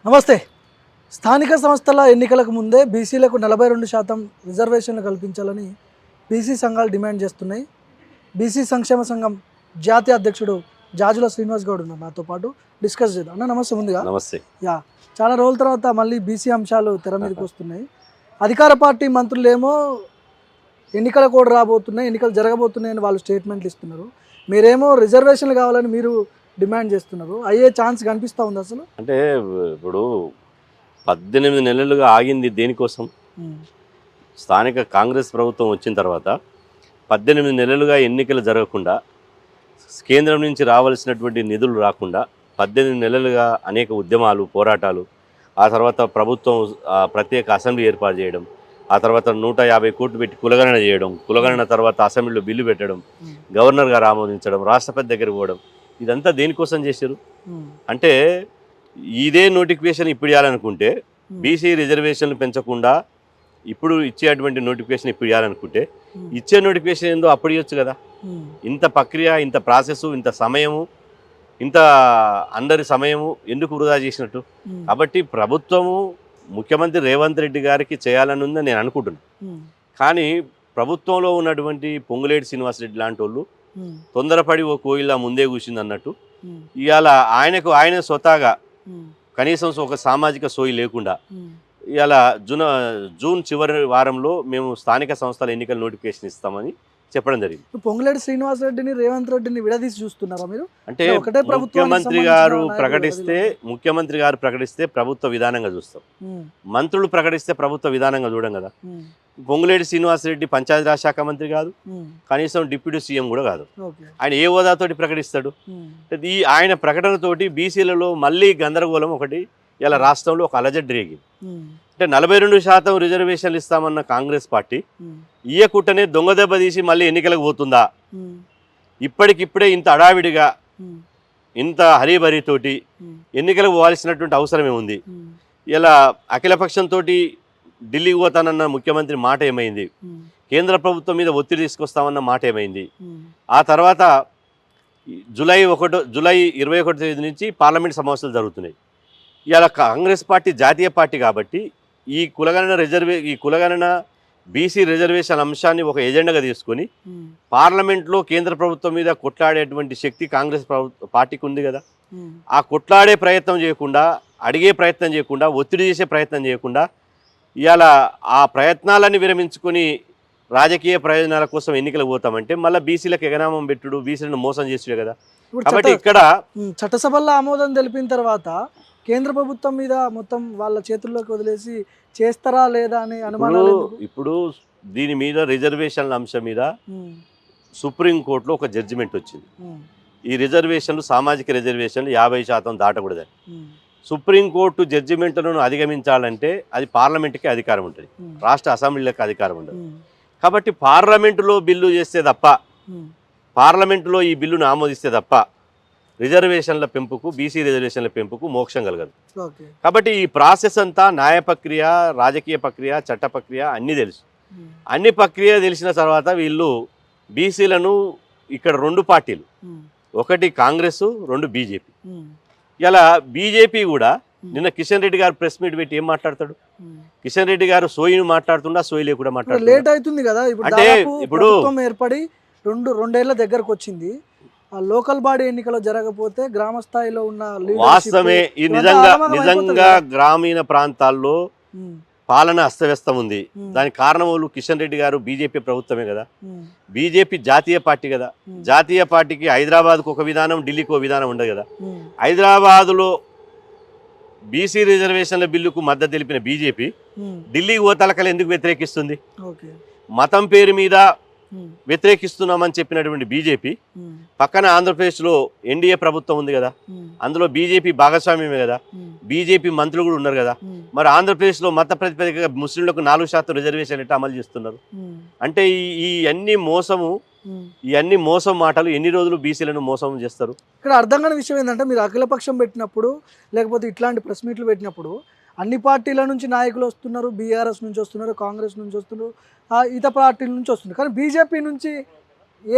నమస్తే. స్థానిక సంస్థల ఎన్నికలకు ముందే బీసీలకు 42% రిజర్వేషన్లు కల్పించాలని బీసీ సంఘాలు డిమాండ్ చేస్తున్నాయి. బీసీ సంక్షేమ సంఘం జాతీయ అధ్యక్షుడు జాజుల శ్రీనివాస్ గౌడ్ ఉన్నారు నాతో పాటు. డిస్కస్ చేద్దాం. అన్న నమస్తే. ముందుగా నమస్తే. చాలా రోజుల తర్వాత మళ్ళీ బీసీ అంశాలు తెర మీదకి వస్తున్నాయి. అధికార పార్టీ మంత్రులేమో ఎన్నికల కోడ్ రాబోతున్నాయి, ఎన్నికలు జరగబోతున్నాయని వాళ్ళు స్టేట్మెంట్లు ఇస్తున్నారు. మీరేమో రిజర్వేషన్లు కావాలని మీరు డిమాండ్ చేస్తున్నారు. అయ్యే ఛాన్స్ కనిపిస్తూ ఉంది అసలు? అంటే ఇప్పుడు 18 నెలలుగా ఆగింది దేనికోసం? స్థానిక కాంగ్రెస్ ప్రభుత్వం వచ్చిన తర్వాత 18 నెలలుగా ఎన్నికలు జరగకుండా, కేంద్రం నుంచి రావాల్సినటువంటి నిధులు రాకుండా 18 నెలలుగా అనేక ఉద్యమాలు, పోరాటాలు, ఆ తర్వాత ప్రభుత్వం ప్రత్యేక అసెంబ్లీ ఏర్పాటు చేయడం, ఆ తర్వాత 150 కోట్లు పెట్టి కులగణన చేయడం, కులగణన తర్వాత అసెంబ్లీలో బిల్లు పెట్టడం, గవర్నర్ గారు ఆమోదించడం, రాష్ట్రపతి దగ్గరికి పోవడం, ఇదంతా దేనికోసం చేశారు? అంటే ఇదే నోటిఫికేషన్ ఇప్పుడు ఇవ్వాలనుకుంటే, బీసీ రిజర్వేషన్లు పెంచకుండా ఇప్పుడు ఇచ్చేటువంటి నోటిఫికేషన్ ఇప్పుడు ఇవ్వాలనుకుంటే, ఇచ్చే నోటిఫికేషన్ ఏందో అప్పుడు ఇవ్వచ్చు కదా. ఇంత ప్రక్రియ, ఇంత ప్రాసెస్, ఇంత సమయము, ఇంత అందరి సమయము ఎందుకు వృధా చేసినట్టు? కాబట్టి ప్రభుత్వము ముఖ్యమంత్రి రేవంత్ రెడ్డి గారికి చేయాలని ఉందని నేను అనుకుంటున్నాను. కానీ ప్రభుత్వంలో ఉన్నటువంటి పొంగులేటి శ్రీనివాసరెడ్డి లాంటి వాళ్ళు తొందరపడి ఓ కోయిలా ముందే కూర్చుంది అన్నట్టు, ఇవాళ ఆయన స్వతహాగా కనీసం ఒక సామాజిక సోయి లేకుండా ఇవాళ జూన్ చివరి వారంలో మేము స్థానిక సంస్థల ఎన్నికల నోటిఫికేషన్ ఇస్తామని చెప్పడం జరిగింది. పొంగులేటి శ్రీనివాసరెడ్డిని రేవంత్ రెడ్డిని విడదీసి చూస్తున్నారా మీరు? అంటే ముఖ్యమంత్రి గారు ప్రకటిస్తే ప్రభుత్వ విధానంగా చూస్తాం, మంత్రులు ప్రకటిస్తే ప్రభుత్వ విధానంగా చూడం కదా. పొంగులేటి శ్రీనివాసరెడ్డి పంచాయతీరాజ్ శాఖ మంత్రి కాదు, కనీసం డిప్యూటీ సీఎం కూడా కాదు. ఆయన ఏ హోదాతోటి ప్రకటిస్తాడు? ఆయన ప్రకటనతోటి బీసీలలో మళ్ళీ గందరగోళం ఒకటి ఇలా రాష్ట్రంలో ఒక అలజడి రేగింది. అంటే 42% రిజర్వేషన్లు ఇస్తామన్న కాంగ్రెస్ పార్టీ ఇయ్యకుట్టనే దొంగ దెబ్బ తీసి మళ్ళీ ఎన్నికలకు పోతుందా? ఇప్పటికిప్పుడే ఇంత అడావిడిగా, ఇంత హరీబరీతోటి ఎన్నికలకు పోవాల్సినటువంటి అవసరమే ఉంది. ఇలా అఖిలపక్షంతో ఢిల్లీకి పోతానన్న ముఖ్యమంత్రి మాట ఏమైంది? కేంద్ర ప్రభుత్వం మీద ఒత్తిడి తీసుకొస్తామన్న మాట ఏమైంది? ఆ తర్వాత జూలై 21 తేదీ నుంచి పార్లమెంట్ సమావేశాలు జరుగుతున్నాయి. ఇలా కాంగ్రెస్ పార్టీ జాతీయ పార్టీ కాబట్టి ఈ కులగణన బీసీ రిజర్వేషన్ అంశాన్ని ఒక ఎజెండాగా తీసుకొని పార్లమెంట్లో కేంద్ర ప్రభుత్వం మీద కొట్లాడేటువంటి శక్తి కాంగ్రెస్ పార్టీకి ఉంది కదా. ఆ కొట్లాడే ప్రయత్నం చేయకుండా, అడిగే ప్రయత్నం చేయకుండా, ఒత్తిడి చేసే ప్రయత్నం చేయకుండా ఇవాళ ఆ ప్రయత్నాలన్నీ విరమించుకొని రాజకీయ ప్రయోజనాల కోసం ఎన్నికలు పోతామంటే మళ్ళీ బీసీలకు ఎగనామం పెట్టుడు, బీసీలను మోసం చేస్తుడే కదా. కాబట్టి ఇక్కడ చట్టసభల్లో ఆమోదం తెలిపిన తర్వాత కేంద్ర ప్రభుత్వం మీద మొత్తం వాళ్ళ చేతుల్లోకి వదిలేసి చేస్తారా లేదా అని అనుమానాలు. ఇప్పుడు దీని మీద రిజర్వేషన్ల అంశం మీద సుప్రీంకోర్టులో ఒక జడ్జిమెంట్ వచ్చింది. ఈ రిజర్వేషన్లు, సామాజిక రిజర్వేషన్లు 50% దాటకూడదని. సుప్రీంకోర్టు జడ్జిమెంట్లను అధిగమించాలంటే అది పార్లమెంటుకే అధికారం ఉంటుంది, రాష్ట్ర అసెంబ్లీలకు అధికారం ఉండదు. కాబట్టి పార్లమెంటులో బిల్లు చేస్తే తప్ప, పార్లమెంటులో ఈ బిల్లును ఆమోదిస్తే తప్ప రిజర్వేషన్ల పెంపుకు, బీసీ రిజర్వేషన్ల పెంపుకు మోక్షం కలగదు. కాబట్టి ఈ ప్రాసెస్ అంతా న్యాయ ప్రక్రియ, రాజకీయ ప్రక్రియ, చట్ట ప్రక్రియ అన్నీ తెలుసు. అన్ని ప్రక్రియ తెలిసిన తర్వాత వీళ్ళు బీసీలను ఇక్కడ 2 పార్టీలు, ఒకటి కాంగ్రెస్, 2 బీజేపీ. ఇలా బీజేపీ కూడా నిన్న కిషన్ రెడ్డి గారు ప్రెస్ మీట్ పెట్టి ఏం మాట్లాడతాడు? కిషన్ రెడ్డి గారు సోయిని మాట్లాడుతుండా, సోయి లేకుండా మాట్లాడుతుండా? లేట్ అవుతుంది కదా. అంటే ఇప్పుడు ఏర్పడి 2 ఏళ్ల దగ్గరకు వచ్చింది. లోకల్ బాడీ ఎన్నికలు జరగకపోతే గ్రామ స్థాయిలో ఉన్న వాస్తవమే. ఈ నిజంగా గ్రామీణ ప్రాంతాల్లో పాలన అస్తవ్యస్తం ఉంది. దానికి కారణం వాళ్ళు కిషన్ రెడ్డి గారు, బీజేపీ ప్రభుత్వమే కదా. బీజేపీ జాతీయ పార్టీ కదా. జాతీయ పార్టీకి హైదరాబాద్కు ఒక విధానం, ఢిల్లీకి ఒక విధానం ఉండదు కదా. హైదరాబాదులో బీసీ రిజర్వేషన్ల బిల్లుకు మద్దతు తెలిపిన బీజేపీ ఢిల్లీకి ఓతలకలు ఎందుకు వ్యతిరేకిస్తుంది? మతం పేరు మీద వ్యతిరేకిస్తున్నామని చెప్పినటువంటి బీజేపీ పక్కన ఆంధ్రప్రదేశ్లో ఎన్డీఏ ప్రభుత్వం ఉంది కదా, అందులో బీజేపీ భాగస్వామ్యమే కదా, బీజేపీ మంత్రులు కూడా ఉన్నారు కదా. మరి ఆంధ్రప్రదేశ్లో మత ప్రాతిపదికగా ముస్లింలకు 4% రిజర్వేషన్ ఎట్లా అమలు చేస్తున్నారు? అంటే ఈ అన్ని మోసం మాటలు ఎన్ని రోజులు బీసీలను మోసం చేస్తారు? ఇక్కడ అర్థం కాని విషయం ఏంటంటే, మీరు అఖిలపక్షం పెట్టినప్పుడు, లేకపోతే ఇట్లాంటి ప్రెస్ మీట్లు పెట్టినప్పుడు అన్ని పార్టీల నుంచి నాయకులు వస్తున్నారు, బీఆర్ఎస్ నుంచి వస్తున్నారు, కాంగ్రెస్ నుంచి వస్తున్నారు, ఇతర పార్టీల నుంచి వస్తున్నారు. కానీ బీజేపీ నుంచి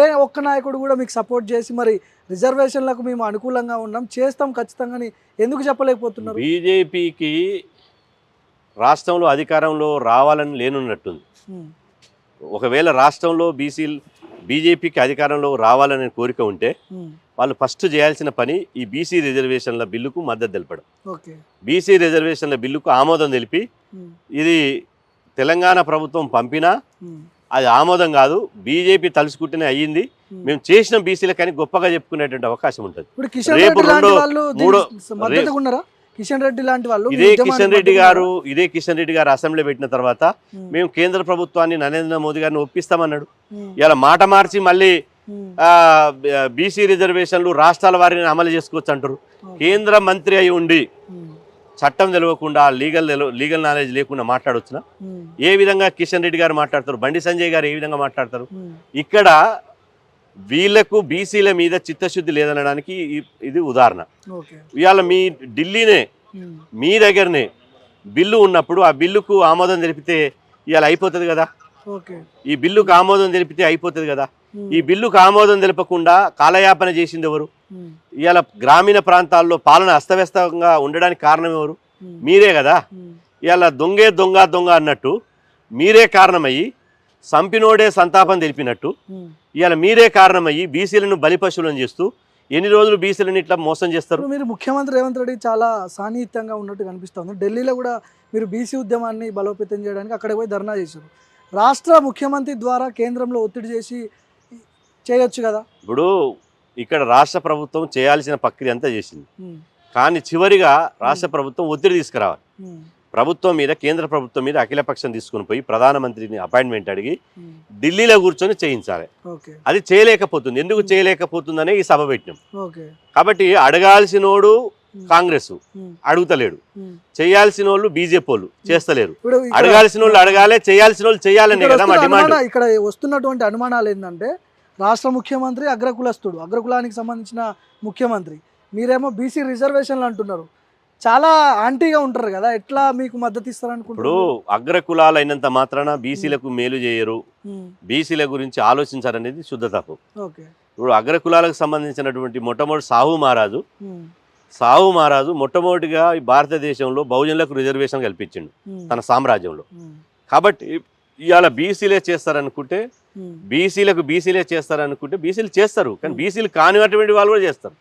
ఏ ఒక్క నాయకుడు కూడా మీకు సపోర్ట్ చేసి మరి రిజర్వేషన్లకు మేము అనుకూలంగా ఉన్నాం చేస్తాం ఖచ్చితంగా అని ఎందుకు చెప్పలేకపోతున్నారు? బీజేపీకి రాష్ట్రంలో అధికారంలో రావాలని లేనున్నట్టుంది. ఒకవేళ రాష్ట్రంలో బీజేపీకి అధికారంలో రావాలనే కోరిక ఉంటే వాళ్ళు ఫస్ట్ చేయాల్సిన పని ఈ బీసీ రిజర్వేషన్ల బిల్లుకు మద్దతు తెలపడం. బీసీ రిజర్వేషన్ల బిల్లుకు ఆమోదం తెలిపి ఇది తెలంగాణ ప్రభుత్వం పంపినా అది ఆమోదం కాదు, బీజేపీ తలుసుకుంటేనే అయ్యింది, మేము చేసిన బీసీలకని గొప్పగా చెప్పుకునేటువంటి అవకాశం ఉంటుంది. రేపు కిషన్ రెడ్డి లాంటి వాళ్ళు ఇదే కిషన్ రెడ్డి గారు అసెంబ్లీ పెట్టిన తర్వాత మేము కేంద్ర ప్రభుత్వాన్ని నరేంద్ర మోదీ గారిని ఒప్పిస్తామన్నాడు. ఇలా మాట మార్చి మళ్ళీ బీసీ రిజర్వేషన్లు రాష్ట్రాల వారిని అమలు చేసుకోవచ్చు అంటారు. కేంద్ర మంత్రి అయి ఉండి చట్టం తెలియకుండా లీగల్ నాలెడ్జ్ లేకుండా మాట్లాడొచ్చునా? ఏ విధంగా కిషన్ రెడ్డి గారు మాట్లాడతారు, బండి సంజయ్ గారు ఏ విధంగా మాట్లాడతారు? ఇక్కడ వీళ్లకు బీసీల మీద చిత్తశుద్ధి లేదనడానికి ఇది ఉదాహరణ. ఇవాళ మీ ఢిల్లీనే మీ దగ్గరనే బిల్లు ఉన్నప్పుడు ఆ బిల్లుకు ఆమోదం తెలిపితే ఇవాళ అయిపోతుంది కదా. ఈ బిల్లుకు ఆమోదం తెలిపితే అయిపోతుంది కదా. ఈ బిల్లుకు ఆమోదం తెలపకుండా కాలయాపన చేసింది ఎవరు? ఇవాళ గ్రామీణ ప్రాంతాల్లో పాలన అస్తవ్యస్తంగా ఉండడానికి కారణం ఎవరు? మీరే కదా. ఇవాళ దొంగ అన్నట్టు మీరే కారణమయ్యి, సంపినోడే సంతాపం తెలిపినట్టు ఇవాళ మీరే కారణమయ్యి బీసీలను బలిపశువులను చేస్తూ ఎన్ని రోజులు బీసీలను ఇట్లా మోసం చేస్తారు? మీరు ముఖ్యమంత్రి రేవంత్ రెడ్డి చాలా సాన్నిహిత్యంగా ఉన్నట్టు కనిపిస్తుంది. ఢిల్లీలో కూడా మీరు బీసీ ఉద్యమాన్ని బలోపేతం చేయడానికి అక్కడ పోయి ధర్నా చేశారు. రాష్ట్ర ముఖ్యమంత్రి ద్వారా కేంద్రంలో ఒత్తిడి చేసి చేయొచ్చు కదా. ఇప్పుడు ఇక్కడ రాష్ట్ర ప్రభుత్వం చేయాల్సిన ప్రక్రియ అంతా చేసింది, కానీ చివరిగా రాష్ట్ర ప్రభుత్వం ఒత్తిడి తీసుకురావాలి. ప్రభుత్వం మీద, కేంద్ర ప్రభుత్వం మీద అఖిలపక్షం తీసుకుని పోయి ప్రధానమంత్రిని అపాయింట్మెంట్ అడిగి ఢిల్లీలో కూర్చొని చేయించాలి. అది చేయలేకపోతుంది. ఎందుకు చేయలేకపోతుందనే ఈ సభ పెట్టినాం. కాబట్టి అడగాల్సినోడు కాంగ్రెస్ అడుగుతలేడు, చేయాల్సిన వాళ్ళు బీజేపీ వాళ్ళు చేస్తలేరు. అడగాల్సిన వాళ్ళు అడగాలి, చేయాల్సిన వాళ్ళు చేయాలనే కదా మా డిమాండ్. ఇక్కడ వస్తున్నటువంటి అనుమానాలు ఏంటంటే రాష్ట్ర ముఖ్యమంత్రి అగ్రకులస్తుడు, అగ్రకులానికి సంబంధించిన ముఖ్యమంత్రి, మీరేమో బీసీ రిజర్వేషన్లు అంటున్నారు. చాలా యాంటీగా ఉంటారు కదా, ఎట్లా మీకు మద్దతు ఇస్తారనుకుంటారు? ఇప్పుడు అగ్రకులాలు అయినంత మాత్రాన బీసీలకు మేలు చేయరు, బీసీల గురించి ఆలోచించారనేది శుద్ధ తప్పు. ఇప్పుడు అగ్రకులాలకు సంబంధించినటువంటి మొట్టమొదటి సాహు మహారాజు మొట్టమొదటిగా ఈ భారతదేశంలో బహుజనులకు రిజర్వేషన్ కల్పించిండు తన సామ్రాజ్యంలో. కాబట్టి ఇవాళ బీసీలే చేస్తారనుకుంటే బీసీలు చేస్తారు, కానీ బీసీలు కానిటువంటి వాళ్ళు కూడా చేస్తారు.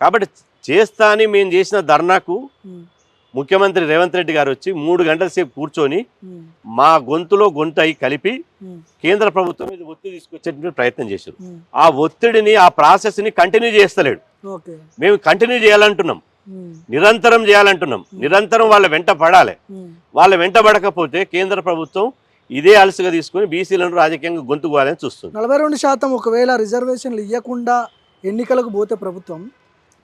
కాబట్టి చేస్తా అని మేము చేసిన ధర్నాకు ముఖ్యమంత్రి రేవంత్ రెడ్డి గారు వచ్చి 3 గంటల సేపు కూర్చొని మా గొంతులో గొంతు అయి కలిపి కేంద్ర ప్రభుత్వం మీద ఒత్తిడి తీసుకొచ్చేటువంటి ప్రయత్నం చేశారు. ఆ ఒత్తిడిని, ఆ ప్రాసెస్ని కంటిన్యూ చేస్తలేడు. మేము కంటిన్యూ చేయాలంటున్నాం, నిరంతరం చేయాలంటున్నాం. నిరంతరం వాళ్ళ వెంట పడాలి. వాళ్ళ వెంట పడకపోతే కేంద్ర ప్రభుత్వం ఇదే అలసుగా తీసుకుని బీసీలను రాజకీయంగా గొంతుకోవాలని చూస్తుంది. 42% ఒకవేళ రిజర్వేషన్లు ఇవ్వకుండా ఎన్నికలకు పోతే ప్రభుత్వం,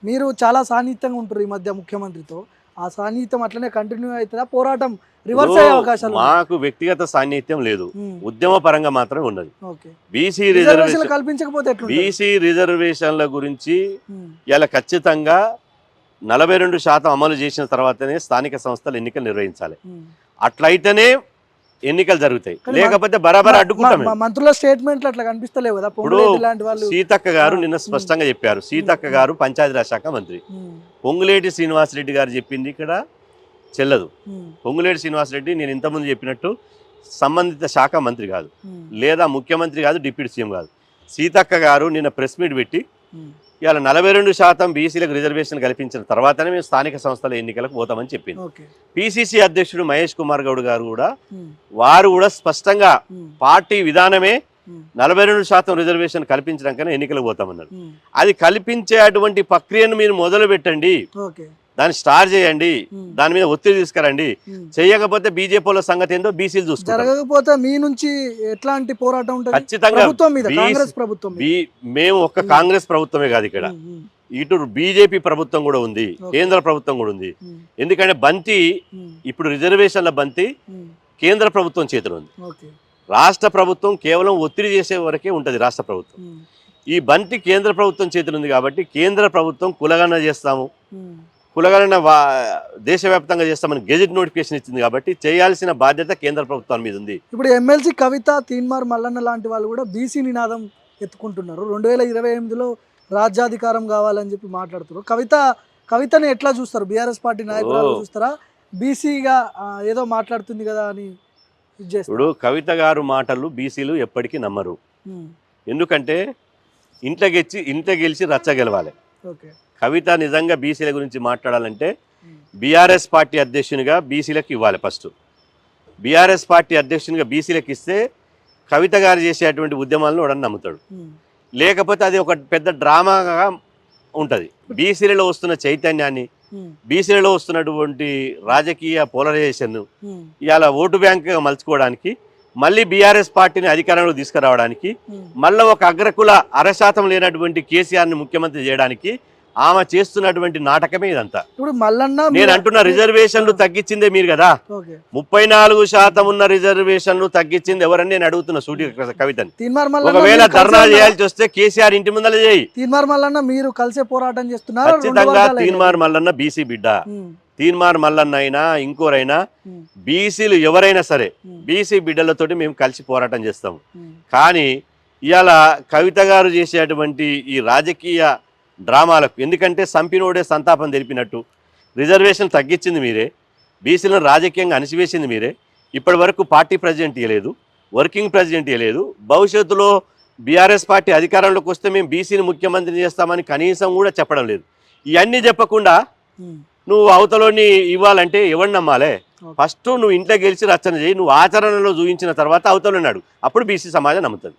మీరు చాలా సాన్నిహిత్యంగా ఉంటారు ఈ మధ్య ముఖ్యమంత్రితో, ఆ సాన్నిహిత్యం అట్లనే కంటిన్యూ అవుతుందా? పోరాటం రివర్స్ అయ్యే అవకాశాలు? మాకు వ్యక్తిగత సాన్నిహిత్యం లేదు, ఉద్యమ పరంగా మాత్రమే ఉన్నది. బీసీ రిజర్వేషన్ల గురించి ఇలా ఖచ్చితంగా 42% అమలు చేసిన తర్వాతనే స్థానిక సంస్థలు ఎన్నికలు నిర్వహించాలి. అట్లయితేనే ఎన్నికలు జరుగుతాయి, లేకపోతే బరాబర్ అడ్డుకుంటాం. మంత్రుల స్టేట్మెంట్లు అట్లా కనిపిస్తలేవు కదా. ఇప్పుడు సీతక్క గారు నిన్న స్పష్టంగా చెప్పారు. సీతక్క గారు పంచాయతీరాజ్ శాఖ మంత్రి. పొంగులేటి శ్రీనివాసరెడ్డి గారు చెప్పింది ఇక్కడ చెల్లదు. పొంగులేటి శ్రీనివాసరెడ్డి నేను ఇంతకుముందు చెప్పినట్టు సంబంధిత శాఖ మంత్రి కాదు, లేదా ముఖ్యమంత్రి కాదు, డిప్యూటీ సీఎం కాదు. సీతక్క గారు నిన్న ప్రెస్ మీట్ పెట్టి ఇవాళ 42% బీసీలకు రిజర్వేషన్ కల్పించిన తర్వాతనే మేము స్థానిక సంస్థల ఎన్నికలకు పోతామని చెప్పింది. పిసిసి అధ్యక్షుడు మహేష్ కుమార్ గౌడ్ గారు కూడా వారు కూడా స్పష్టంగా పార్టీ విధానమే 42% రిజర్వేషన్ కల్పించడం కన్నా ఎన్నికలకు పోతామన్నారు. అది కల్పించే అటువంటి ప్రక్రియను మీరు మొదలు పెట్టండి, దాన్ని స్టార్ట్ చేయండి, దాని మీద ఒత్తిడి తీసుకురండి. చేయకపోతే బీజేపీల సంగతి ఏందో బీసీలు చూస్తారు. మీ నుంచి ఎట్లాంటి పోరాటం ఉంటుంది? ఖచ్చితంగా మేము ఒక్క కాంగ్రెస్ ప్రభుత్వమే కాదు, ఇక్కడ ఇటు బీజేపీ ప్రభుత్వం కూడా ఉంది, కేంద్ర ప్రభుత్వం కూడా ఉంది. ఎందుకంటే బంతి ఇప్పుడు రిజర్వేషన్ల బంతి కేంద్ర ప్రభుత్వం చేతిలో ఉంది. రాష్ట్ర ప్రభుత్వం కేవలం ఒత్తిడి చేసే వరకే ఉంటుంది. రాష్ట్ర ప్రభుత్వం ఈ బంతి కేంద్ర ప్రభుత్వం చేతిలో ఉంది. కాబట్టి కేంద్ర ప్రభుత్వం కులగణన చేస్తాము, కులగణన దేశవ్యాప్తంగా చేస్తామని గెజెట్ నోటిఫికేషన్ ఇచ్చింది. కాబట్టి చేయాల్సిన బాధ్యత కేంద్ర ప్రభుత్వం మీద ఉంది. ఇప్పుడు ఎమ్మెల్సీ కవిత, తీన్మార్ మల్లన్న లాంటి వాళ్ళు కూడా బీసీ నినాదం ఎత్తుకుంటున్నారు. 2028లో రాజ్యాధికారం కావాలని చెప్పి మాట్లాడుతున్నారు. కవితని ఎట్లా చూస్తారు? బీఆర్ఎస్ పార్టీ నాయకురాలు చూస్తారా? బీసీగా ఏదో మాట్లాడుతుంది కదా అని ఇది చేస్తారు. ఇప్పుడు కవిత గారు మాటలు బీసీలు ఎప్పటికీ నమ్మరు. ఎందుకంటే ఇంట్లో గెలిచి రచ్చ గెలవాలి. ఓకే. కవిత నిజంగా బీసీల గురించి మాట్లాడాలంటే బీఆర్ఎస్ పార్టీ అధ్యక్షునిగా బీసీలకు ఇవ్వాలి. ఫస్ట్ బీఆర్ఎస్ పార్టీ అధ్యక్షునిగా బీసీలకు ఇస్తే కవిత గారు చేసేటువంటి ఉద్యమాలను వాడని నమ్ముతాడు. లేకపోతే అది ఒక పెద్ద డ్రామాగా ఉంటుంది. బీసీలలో వస్తున్న చైతన్యాన్ని, బీసీలలో వస్తున్నటువంటి రాజకీయ పోలరైజేషన్ ఇవాళ ఓటు బ్యాంకుగా మలుచుకోవడానికి, మళ్ళీ బీఆర్ఎస్ పార్టీని అధికారంలో తీసుకురావడానికి, మళ్ళీ ఒక అగ్రకుల 1% లేనటువంటి కేసీఆర్ని ముఖ్యమంత్రి చేయడానికి ఆమె చేస్తున్నటువంటి నాటకమే ఇదంతా. ఇప్పుడు మల్లన్న నేను అంటున్న రిజర్వేషన్లు తగ్గించిందే మీరు కదా. 34% ఉన్న రిజర్వేషన్లు తగ్గించింది ఎవరని నేను అడుగుతున్నా సూటి కవితని. ఒకవేళ ధర్నా చేయాల్సి వస్తే కేసీఆర్ ఇంటి ముందర చేయి. తీన్మార్ మల్లన్న మీరు కలిసే పోరాటం చేస్తున్నారు. ఖచ్చితంగా తీన్మార్ మల్లన్న బీసీ బిడ్డ. తీన్మార్ మల్లన్న అయినా ఇంకోరైనా బీసీలు ఎవరైనా సరే బీసీ బిడ్డలతోటి మేము కలిసి పోరాటం చేస్తాము. కానీ ఇవాళ కవిత గారు చేసేటువంటి ఈ రాజకీయ డ్రామాలకు, ఎందుకంటే సంపినోడే సంతాపం తెలిపినట్టు రిజర్వేషన్ తగ్గించింది మీరే, బీసీలను రాజకీయంగా అణిచివేసింది మీరే. ఇప్పటి వరకు పార్టీ ప్రెసిడెంట్ ఇవ్వలేదు, వర్కింగ్ ప్రెసిడెంట్ ఇవ్వలేదు. భవిష్యత్తులో బీఆర్ఎస్ పార్టీ అధికారంలోకి వస్తే మేము బీసీని ముఖ్యమంత్రి చేస్తామని కనీసం కూడా చెప్పడం లేదు. ఇవన్నీ చెప్పకుండా నువ్వు అవతలోని ఇవ్వాలంటే ఎవరిని నమ్మాలే? ఫస్ట్ నువ్వు ఇంట్లో గెలిచి రచన చేయి, నువ్వు ఆచరణలో చూపించిన తర్వాత అవతలోని అడుగు, అప్పుడు బీసీ సమాజం నమ్ముతుంది.